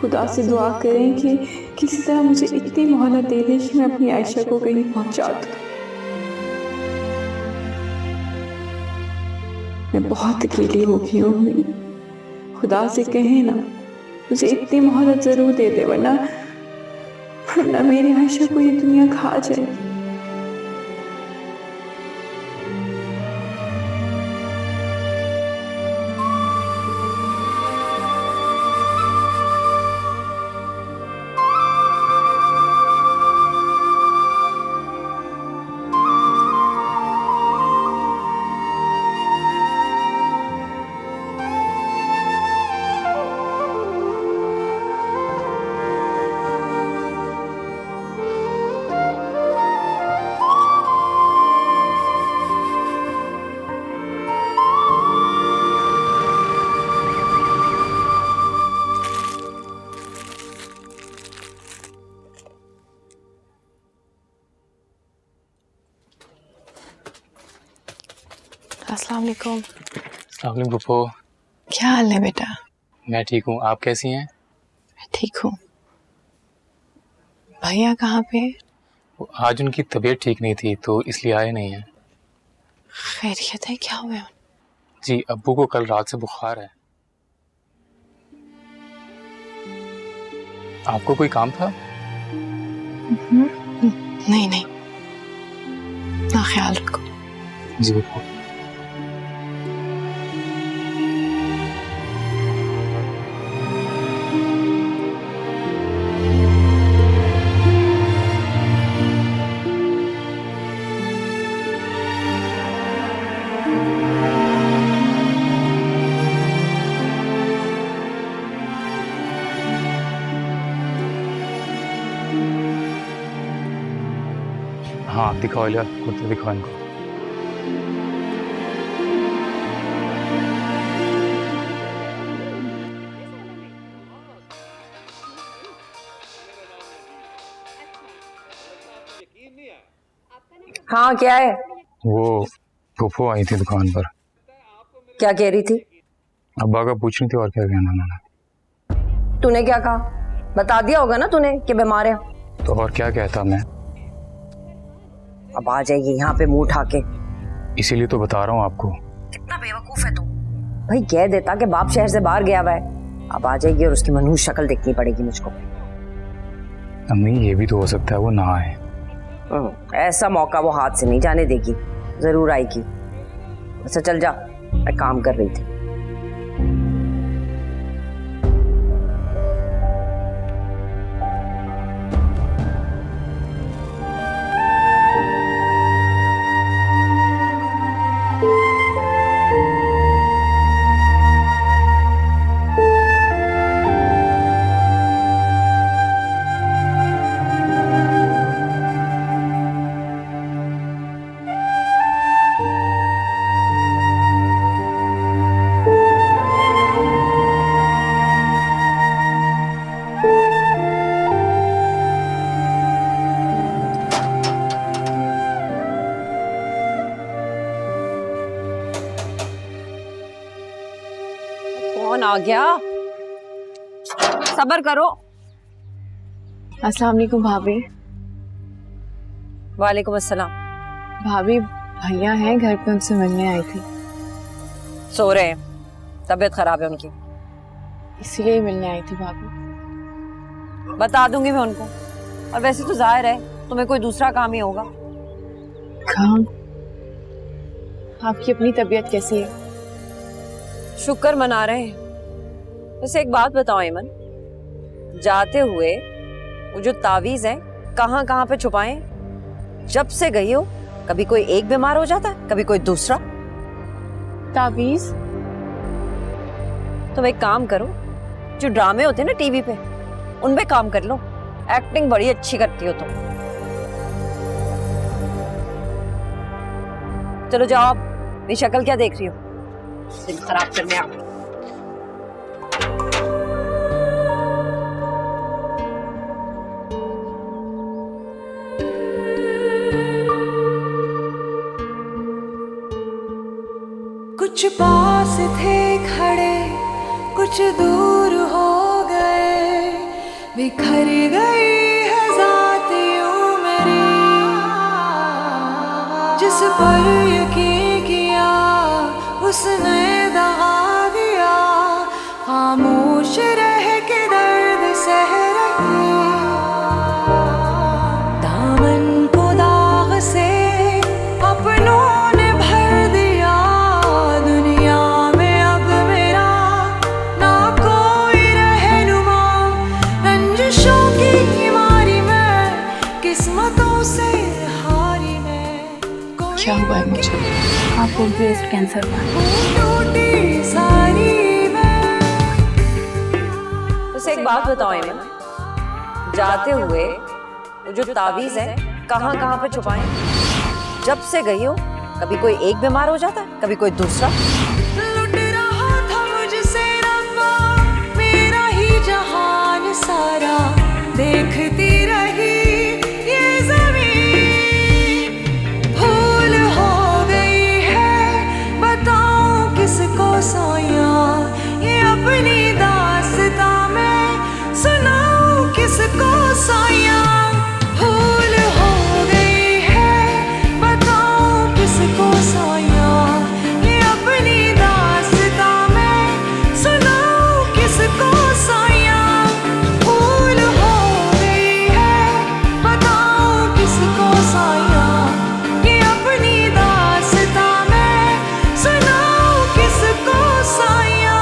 खुदा से दुआ करें कि किसी तरह मुझे इतनी मोहलत दे दे कि मैं अपनी आयशा को कहीं पहुंचा दूं। मैं बहुत अकेली हो गई हूँ अम्मी, खुदा से कहें ना मुझे इतनी मोहलत जरूर दे दे, वरना मेरी आयशा को ये दुनिया खा जाए। अस्सलाम वालेकुम। अस्सलाम वालेकुम फूफो। क्या हाल है बेटा? मैं ठीक हूँ, आप कैसी हैं? मैं ठीक हूँ। भैया कहाँ पे? आज उनकी तबीयत ठीक नहीं थी तो इसलिए आए नहीं हैं। खैरियत है? क्या हुआ? जी, अब्बू को कल रात से बुखार है। आपको कोई काम था? नहीं नहीं, ना ख्याल रखो। जी फूफो। हाँ दिखाओ लिया, कुत्ते दिखाओ इनको। हाँ क्या है? वो फूफो आई थी दुकान पर। क्या कह रही थी? अब्बा का पूछ रही थी और क्या कहना उन्होंने। तूने क्या कहा? बता दिया होगा ना तूने कि बीमार है। तो और क्या कहता मैं? अब आ जाएगी यहाँ पे मुंह उठा के। इसीलिए तो बता रहा हूँ आपको। कितना बेवकूफ है तू। भाई कह देता कि बाप शहर से बाहर गया हुआ है। अब आ जाएगी और उसकी मनहूस शक्ल देखनी पड़ेगी मुझको। अम्मी ये भी तो हो सकता है वो ना आए। ऐसा मौका वो हाथ से नहीं जाने देगी, जरूर आएगी। अच्छा चल जा, मैं काम कर रही थी। कौन आ गया? सब्र करो। अस्सलाम वालेकुम भाभी। वालेकुम अस्सलाम। भाभी भैया हैं घर पे, उनसे मिलने आई थी। सो रहे हैं, तबीयत खराब है उनकी, इसीलिए मिलने आई थी भाभी। बता दूंगी मैं उनको। और वैसे तो जाहिर है तुम्हें कोई दूसरा काम ही होगा। काम? आपकी अपनी तबीयत कैसी है? शुक्र मना रहे हैं। वैसे एक बात बताओ ऐमन, जाते हुए वो जो तावीज है कहाँ कहाँ पे छुपाए? जब से गई हो कभी कोई एक बीमार हो जाता है, कभी कोई दूसरा। तावीज? तुम एक काम करो, जो ड्रामे होते हैं ना टीवी पे, उनपे काम कर लो। एक्टिंग बड़ी अच्छी करती हो तुम। चलो जाओ, अब मेरी शक्ल क्या देख रही हो? दिन खराब करने आ गई। कुछ पास थे खड़े, कुछ दूर हो गए। बिखर गई है ज़ात यूं मेरी, जिस पर यकीन किया उसने दगा दिया, खामोश रह के दर्द सह रही, दामन को दाग से अपनों ने भर दिया, दुनिया में अब मेरा ना कोई रहनुमा, रंजिशों की मारी मैं, किस्मतों से हारी मैं, क्या हुआ है मुझे? आपको ब्रेस्ट कैंसर हुआ है। टूटी सारी मैं। बस एक बात बताओ इमन, जाते हुए वो जो तावीज है कहाँ कहाँ पे छुपाए? जब से गई हो कभी कोई एक बीमार हो जाता है, कभी कोई दूसरा। लुट रहा था मुझसे रब्बा मेरा ही जहान सारा, देखती रही ये ज़मीन, भूल हो गई है बताऊं किसको सोया, ये अपनी दास्तां मैं सुनाऊं किसको सोया, भूल हो गई है बताऊं किसको सोया, ये अपनी दास्तां मैं सुनाऊं किसको सोया, भूल हो गई है बताऊं किसको सोया, ये अपनी दास्तां मैं सुनाऊं किसको सोया।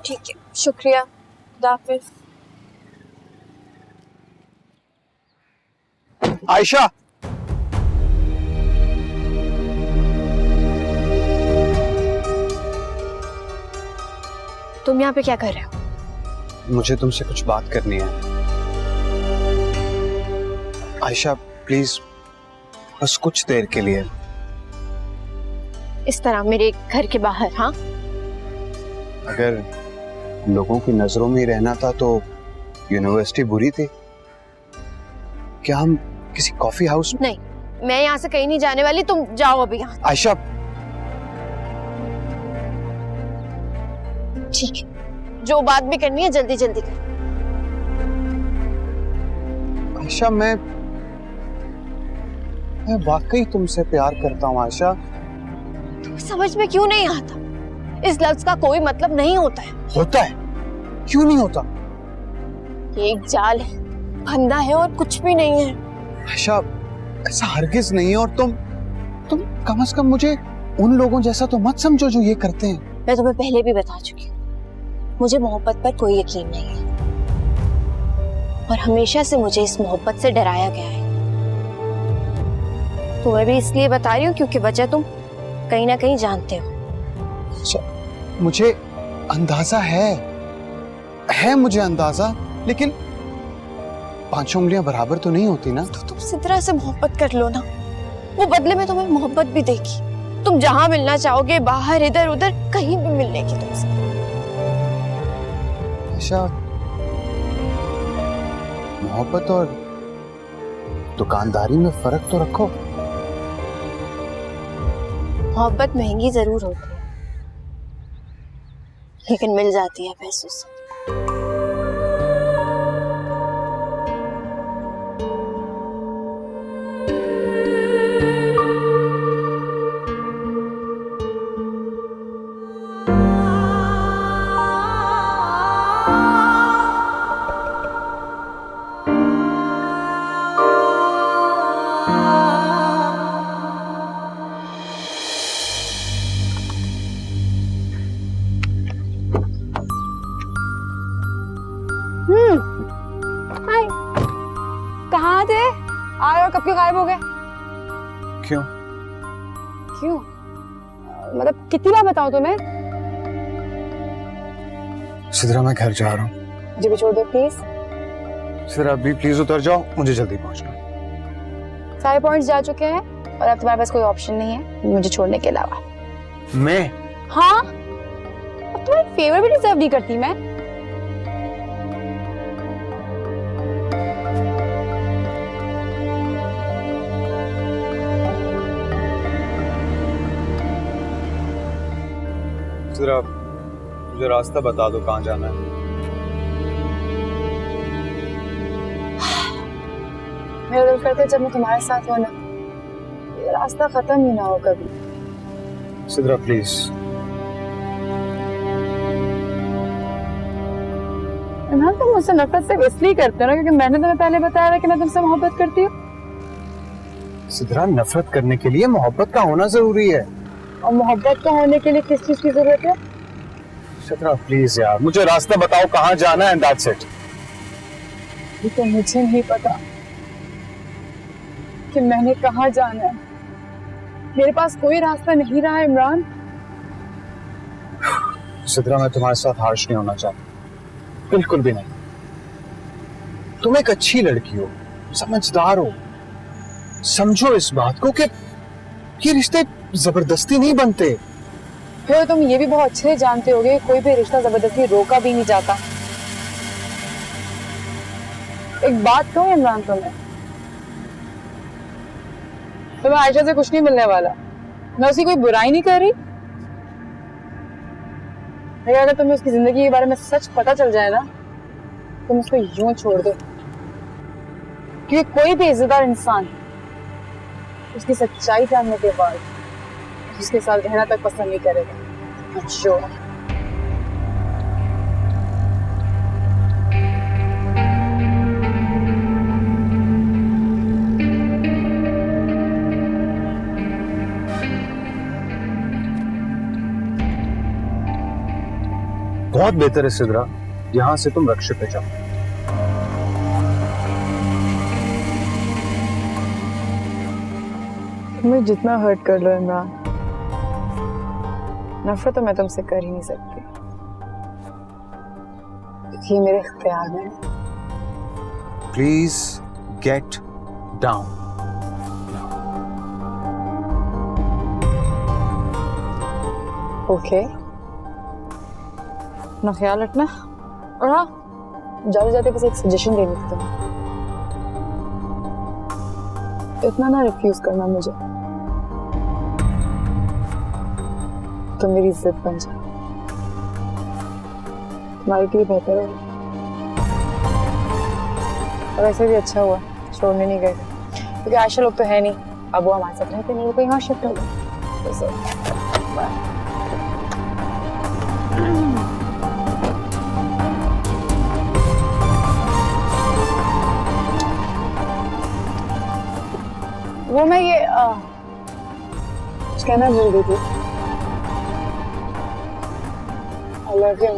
ठीक है, शुक्रिया, खुदा हाफिज़। आयशा, तुम यहाँ पे क्या कर रहे हो? मुझे तुमसे कुछ बात करनी है। आयशा प्लीज, बस कुछ देर के लिए। इस तरह मेरे घर के बाहर? हाँ, अगर लोगों की नजरों में ही रहना था तो यूनिवर्सिटी बुरी थी क्या? हम किसी कॉफी हाउस में। नहीं, मैं यहाँ से कहीं नहीं जाने वाली, तुम जाओ अभी यहाँ। आयशा ठीक है, जो बात भी करनी है जल्दी जल्दी कर। आयशा मैं वाकई तुमसे प्यार करता हूँ आयशा। समझ में क्यों नहीं आता? इस लफ्ज का कोई मतलब नहीं होता है। होता है, क्यों नहीं होता? ये एक जाल है, फंदा है और कुछ भी नहीं है। आयशा ऐसा हरगिज नहीं है, और तुम कम से कम मुझे उन लोगों जैसा तो मत समझो जो ये करते हैं। मैं तुम्हें पहले भी बता चुकी हूँ, मुझे मोहब्बत पर कोई यकीन नहीं है और हमेशा से मुझे इस मोहब्बत से डराया गया है। तुम्हें भी इसलिए बता रही हूँ क्योंकि वजह तुम कहीं ना कहीं जानते हो। मुझे अंदाजा है मुझे अंदाजा, लेकिन 5 उंगलियां बराबर तो नहीं होती ना। तो तुम सिद्रा से मोहब्बत कर लो ना, वो बदले में तुम्हें मोहब्बत भी देगी। तुम जहां मिलना चाहोगे, बाहर इधर उधर कहीं भी मिल लेगी तुमसे। आयशा मोहब्बत और दुकानदारी में फर्क तो रखो। मोहब्बत महंगी जरूर होती है लेकिन मिल जाती है पैसों से। हाय, कहाँ थे? आए और कब क्यों गायब हो गए? क्यों? मतलब कितनी बार बताऊं तुम्हें? सिद्रा मैं घर जा रहा हूँ। मुझे भी छोड़ दो प्लीज। सिद्रा अभी प्लीज उतर जाओ, मुझे जल्दी पहुंचना है। सारे पॉइंट्स जा चुके हैं और अब तुम्हारे पास कोई ऑप्शन नहीं है मुझे छोड़ने के अलावा। मैं? हाँ, अब तुम्हारी फेवर भी डिजर्व नहीं करती मैं। सिद्रा मुझे रास्ता बता दो कहाँ जाना है। मेरा दिल करता है जब मैं तुम्हारे साथ हो ना, ये रास्ता खत्म ही ना हो कभी। सिद्रा प्लीज। इमरान, तुम मुझसे नफरत सिर्फ इसलिए करते हो ना क्योंकि मैंने तुम्हें पहले बताया था कि मैं तुमसे मोहब्बत करती हूँ। सिद्रा, नफरत करने के लिए मोहब्बत का होना जरूरी है। और मोहब्बत का होने के लिए किस चीज की जरूरत है? सिद्रा प्लीज यार, मुझे रास्ता बताओ कहाँ जाना है, दैट्स इट। ये तो मुझे नहीं पता कि मैंने कहाँ जाना है। मेरे पास कोई रास्ता नहीं रहा इमरान। सिद्रा, मैं तुम्हारे साथ हार्श नहीं होना चाहता, बिल्कुल भी नहीं। तुम एक अच्छी लड़की हो, समझदार हो, समझो इस बात को कि ये रिश्ते जबरदस्ती नहीं बनते। फिर तुम ये भी बहुत अच्छे से जानते होगे कोई भी रिश्ता जबरदस्ती रोका भी नहीं जाता। एक बात कहूं इमरान, तुम्हें आयशा से कुछ नहीं मिलने वाला। मैं उसकी कोई बुराई नहीं कर रही, लेकिन अगर तुम्हें उसकी जिंदगी के बारे में सच पता चल जाए ना, तुम उसको यूं छोड़ दो, क्योंकि कोई भी इज्जतदार इंसान उसकी सच्चाई जानने के बाद उसके साथ रहना तक पसंद नहीं करेगा। अच्छा, बहुत बेहतर है सिद्रा, यहाँ से तुम रक्षित पे जाओ। मुझे जितना हर्ट कर लो इमरान, नफरत तो मैं तुमसे कर ही नहीं सकती, ये मेरे इख्तियार में। Please get down. ओके, अपना ख्याल रखना। और हाँ, जाते जाते बस एक सजेशन देनी थी तुम्हें, इतना ना रिफ्यूज करना मुझे, तुम मेरी इज्जत बन जाओ, तुम्हारे लिए बेहतर होगा। और वैसे भी अच्छा हुआ छोड़ने नहीं गए, क्योंकि आयशा लोग तो है नहीं, अब वो हमारे साथ रहते नहीं, वो कहीं और शिफ्ट हो गए। वो मैं ये कुछ कहना भूल गई थी। I love you,